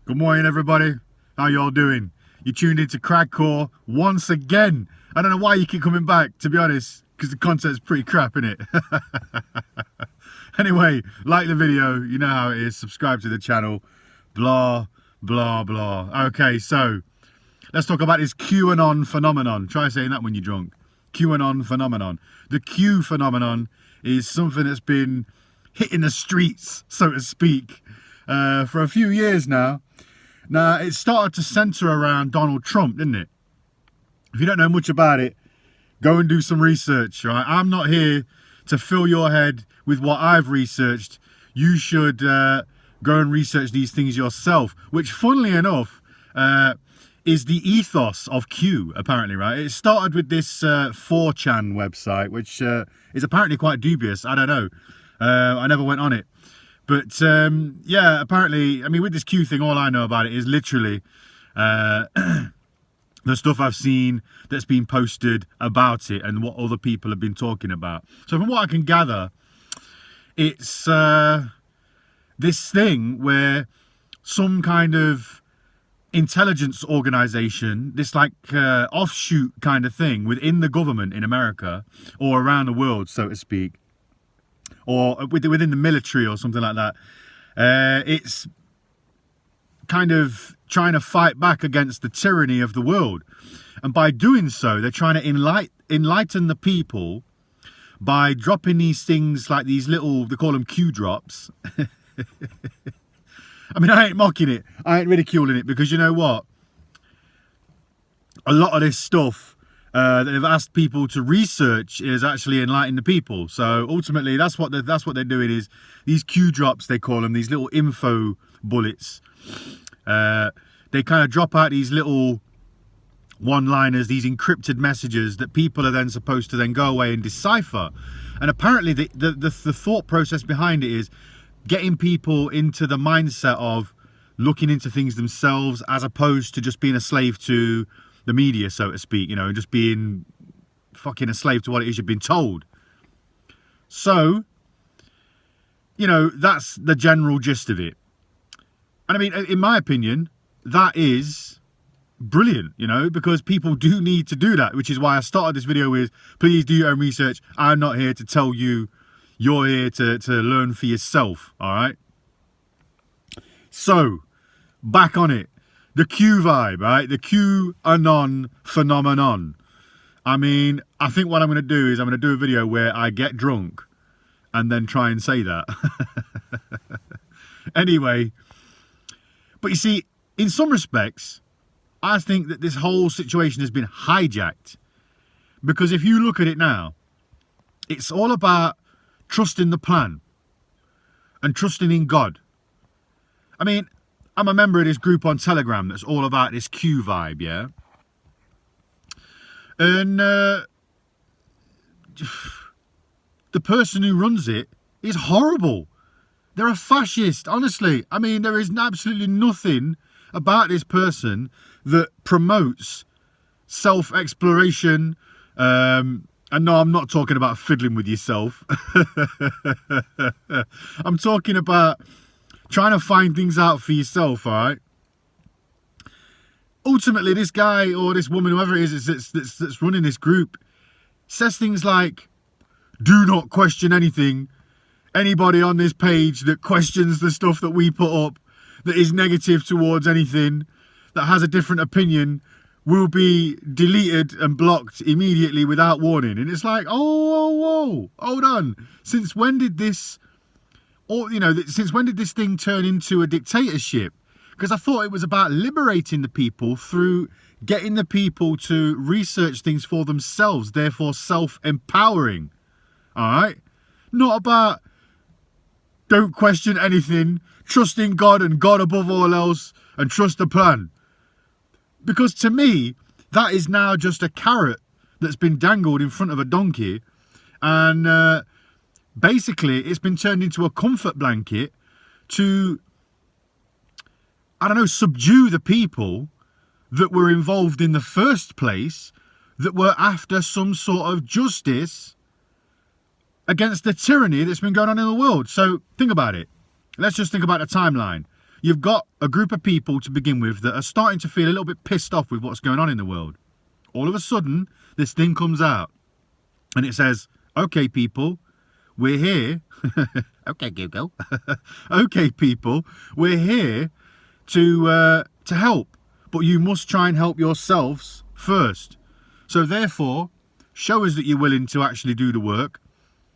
Good morning, everybody. How y'all doing? You tuned into Crackcore once again. I don't know why you keep coming back, to be honest, because the content's pretty crap, innit? Anyway, like the video, you know how it is. Subscribe to the channel. Blah, blah, blah. Okay, so let's talk about this QAnon phenomenon. Try saying that when you're drunk. QAnon phenomenon. The Q phenomenon is something that's been hitting the streets, so to speak, for a few years now. Now, it started to center around Donald Trump, didn't it? If you don't know much about it, go and do some research, right? I'm not here to fill your head with what I've researched. You should go and research these things yourself, which, funnily enough, is the ethos of Q, apparently, right? It started with this 4chan website, which is apparently quite dubious. I don't know. I never went on it. But, yeah, apparently, I mean, with this Q thing, all I know about it is literally the stuff I've seen that's been posted about it and what other people have been talking about. So from what I can gather, it's this thing where some kind of intelligence organization, this like offshoot kind of thing within the government in America or around the world, so to speak, or within the military or something like that, it's kind of trying to fight back against the tyranny of the world. And by doing so, they're trying to enlighten the people by dropping these things like these little, they call them Q drops. I mean, I ain't mocking it. I ain't ridiculing it, because you know what? A lot of this stuff that they've asked people to research is actually enlightening the people. So ultimately, that's what they're doing is these Q drops, they call them, these little info bullets. They kind of drop out these little one-liners, these encrypted messages that people are then supposed to then go away and decipher. And apparently the thought process behind it is getting people into the mindset of looking into things themselves, as opposed to just being a slave to the media, so to speak, you know, just being fucking a slave to what it is you've been told. So, you know, that's the general gist of it. And I mean, in my opinion, that is brilliant, you know, because people do need to do that, which is why I started this video with, please do your own research. I'm not here to tell you. You're here to learn for yourself, all right? So, back on it. The Q vibe, right? The QAnon phenomenon. I mean, I think what I'm going to do is I'm going to do a video where I get drunk and then try and say that. Anyway, but you see, in some respects, I think that this whole situation has been hijacked. Because if you look at it now, it's all about trusting the plan and trusting in God. I mean, I'm a member of this group on Telegram that's all about this Q vibe, yeah? And the person who runs it is horrible. They're a fascist, honestly. I mean, there is absolutely nothing about this person that promotes self-exploration. And no, I'm not talking about fiddling with yourself. I'm talking about trying to find things out for yourself, all right? Ultimately, this guy or this woman, whoever it is that's running this group, says things like, do not question anything. Anybody on this page that questions the stuff that we put up, that is negative towards anything, that has a different opinion, will be deleted and blocked immediately without warning. And it's like, oh, hold on. Since when did this... Or, you know, since when did this thing turn into a dictatorship? Because I thought it was about liberating the people through getting the people to research things for themselves, therefore self-empowering. All right? Not about don't question anything, trust in God and God above all else, and trust the plan. Because to me, that is now just a carrot that's been dangled in front of a donkey, and basically, it's been turned into a comfort blanket to, I don't know, subdue the people that were involved in the first place, that were after some sort of justice against the tyranny that's been going on in the world. So think about it. Let's just think about the timeline. you've got a group of people to begin with that are starting to feel a little bit pissed off with what's going on in the world. All of a sudden, this thing comes out and it says, okay, people, we're here. Okay, Google. Okay, people, we're here to help, but you must try and help yourselves first. So therefore, show us that you're willing to actually do the work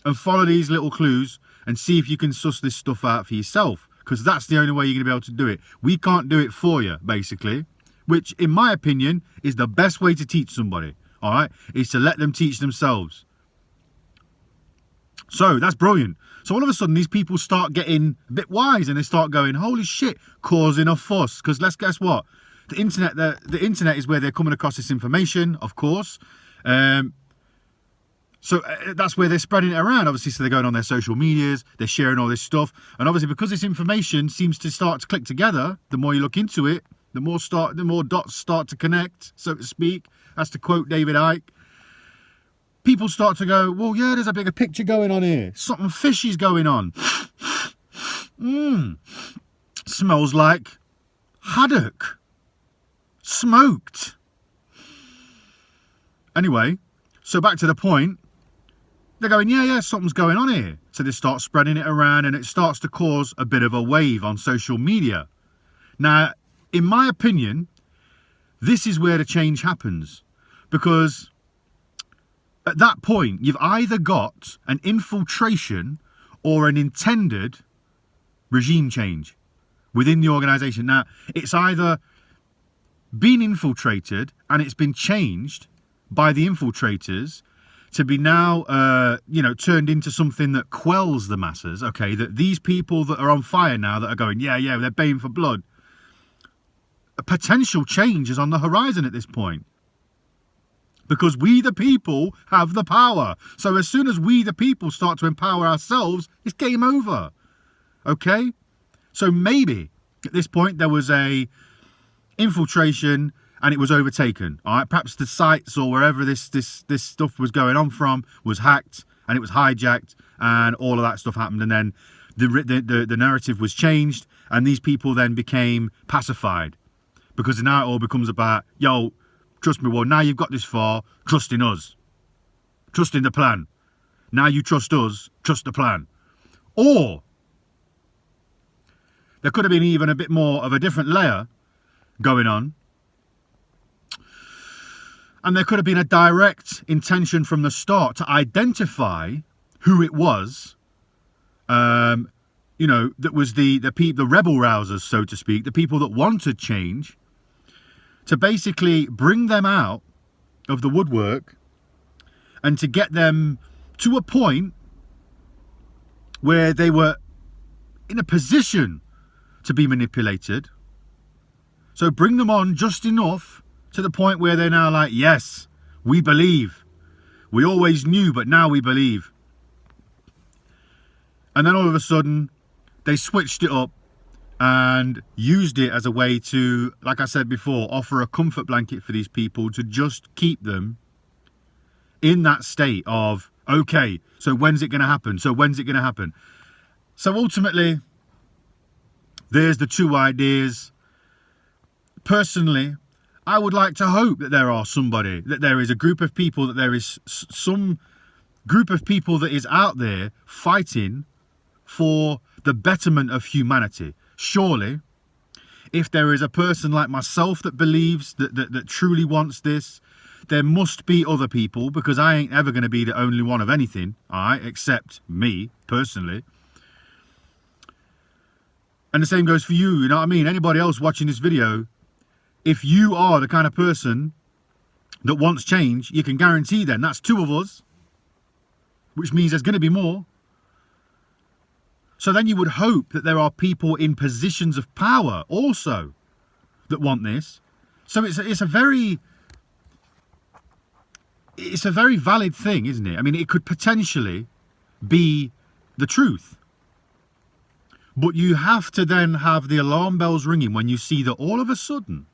and follow these little clues and see if you can suss this stuff out for yourself, because that's the only way you're going to be able to do it. We can't do it for you, basically, which in my opinion is the best way to teach somebody, all right, is to let them teach themselves. So that's brilliant. So all of a sudden these people start getting a bit wise and they start going, holy shit, causing a fuss. Because let's guess what? The internet is where they're coming across this information, of course. So that's where they're spreading it around, obviously. So they're going on their social medias, they're sharing all this stuff. And obviously because this information seems to start to click together, the more you look into it, the more dots start to connect, so to speak. That's to quote David Icke. People start to go, well, yeah, there's a bigger picture going on here. Something fishy's going on. Smells like haddock. Smoked. Anyway, so back to the point. They're going, yeah, something's going on here. So they start spreading it around and it starts to cause a bit of a wave on social media. Now, in my opinion, this is where the change happens. Because at that point, you've either got an infiltration or an intended regime change within the organisation. Now, it's either been infiltrated and it's been changed by the infiltrators to be now, turned into something that quells the masses. Okay, that these people that are on fire now that are going, yeah, they're baying for blood. A potential change is on the horizon at this point. Because we, the people, have the power. So as soon as we, the people, start to empower ourselves, it's game over. Okay? So maybe at this point there was a infiltration and it was overtaken. All right? Perhaps the sites or wherever this stuff was going on from was hacked and it was hijacked and all of that stuff happened. And then the narrative was changed and these people then became pacified. Because now it all becomes about, yo, trust me, well, now you've got this far, trust in us. Trust in the plan. Now you trust us, trust the plan. Or there could have been even a bit more of a different layer going on. And there could have been a direct intention from the start to identify who it was, that was the rebel rousers, so to speak, the people that wanted change, to basically bring them out of the woodwork and to get them to a point where they were in a position to be manipulated. So bring them on just enough to the point where they're now like, yes, we believe. We always knew, but now we believe. And then all of a sudden, they switched it up and used it as a way to, like I said before, offer a comfort blanket for these people to just keep them in that state of, okay, so when's it going to happen? So when's it going to happen? So ultimately, there's the two ideas. Personally, I would like to hope that there is a group of people, that there is some group of people that is out there fighting for the betterment of humanity. Surely, if there is a person like myself that believes, that truly wants this, there must be other people, because I ain't ever going to be the only one of anything, all right, except me, personally. And the same goes for you, you know what I mean? Anybody else watching this video, if you are the kind of person that wants change, you can guarantee then that's two of us, which means there's going to be more. So then you would hope that there are people in positions of power also that want this. So it's a very valid thing, isn't it? I mean, it could potentially be the truth. But you have to then have the alarm bells ringing when you see that all of a sudden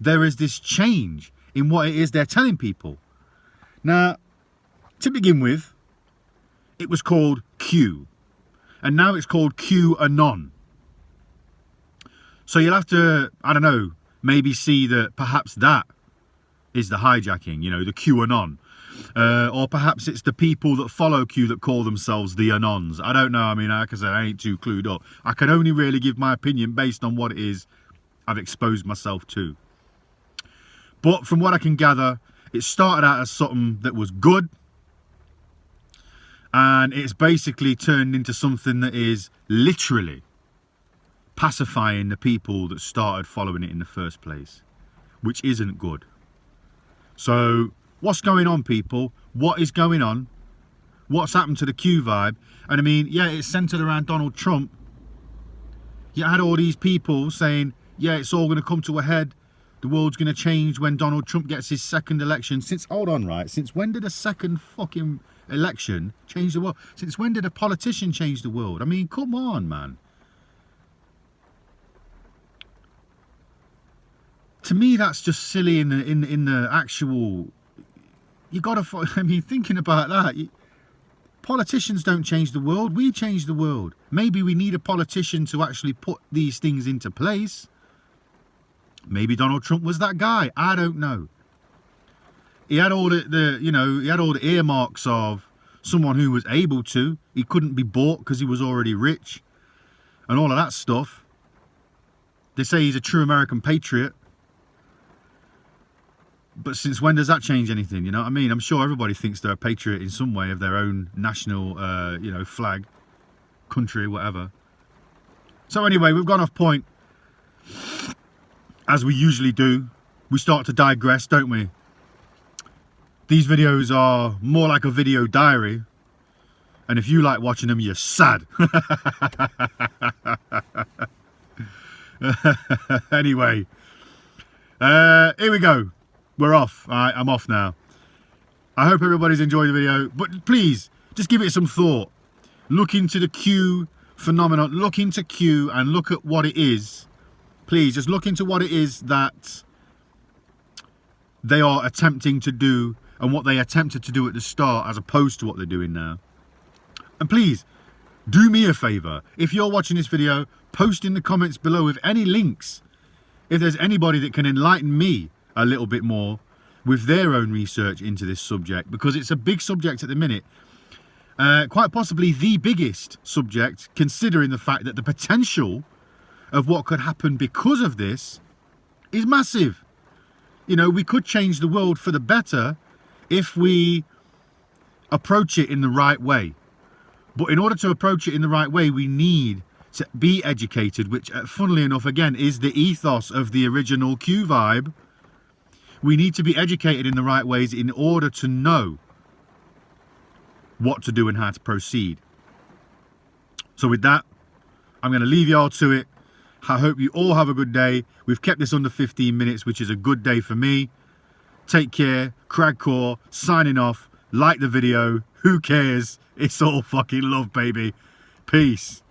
there is this change in what it is they're telling people. Now, to begin with, it was called Q. And now it's called QAnon. So you'll have to, I don't know, maybe see that perhaps that is the hijacking, you know, the QAnon. Or perhaps it's the people that follow Q that call themselves the Anons. I don't know. I mean, like I said, I ain't too clued up. I can only really give my opinion based on what it is I've exposed myself to. But from what I can gather, it started out as something that was good. And it's basically turned into something that is literally pacifying the people that started following it in the first place, which isn't good. So what's going on, people? What is going on? What's happened to the Q vibe? And I mean, yeah, it's centered around Donald Trump. You had all these people saying, yeah, it's all going to come to a head. The world's going to change when Donald Trump gets his second election. Hold on, right? Since when did a second fucking election change the world? Since when did a politician change the world? I mean, come on, man. To me, that's just silly in the actual. You gotta. I mean, thinking about that, politicians don't change the world. We change the world. Maybe we need a politician to actually put these things into place. Maybe Donald Trump was that guy. I don't know. He had all he had all the earmarks of someone who was able to. He couldn't be bought because he was already rich, and all of that stuff. They say he's a true American patriot. But since when does that change anything? You know what I mean? I'm sure everybody thinks they're a patriot in some way of their own national, flag, country, whatever. So anyway, we've gone off point. As we usually do, we start to digress, don't we? These videos are more like a video diary. And if you like watching them, you're sad. Anyway, here we go. We're off. All right, I'm off now. I hope everybody's enjoyed the video, but please just give it some thought. Look into the Q phenomenon. Look into Q and look at what it is. Please just look into what it is that they are attempting to do and what they attempted to do at the start as opposed to what they're doing now. And please do me a favor. If you're watching this video, post in the comments below with any links. If there's anybody that can enlighten me a little bit more with their own research into this subject, because it's a big subject at the minute, quite possibly the biggest subject, considering the fact that the potential of what could happen because of this is massive. You know, we could change the world for the better if we approach it in the right way. But in order to approach it in the right way, we need to be educated, which funnily enough again is the ethos of the original Q vibe. We need to be educated in the right ways in order to know what to do and how to proceed. So with that, I'm going to leave y'all to it. I hope you all have a good day. We've kept this under 15 minutes, which is a good day for me. Take care. Cragcore, signing off. Like the video. Who cares? It's all fucking love, baby. Peace.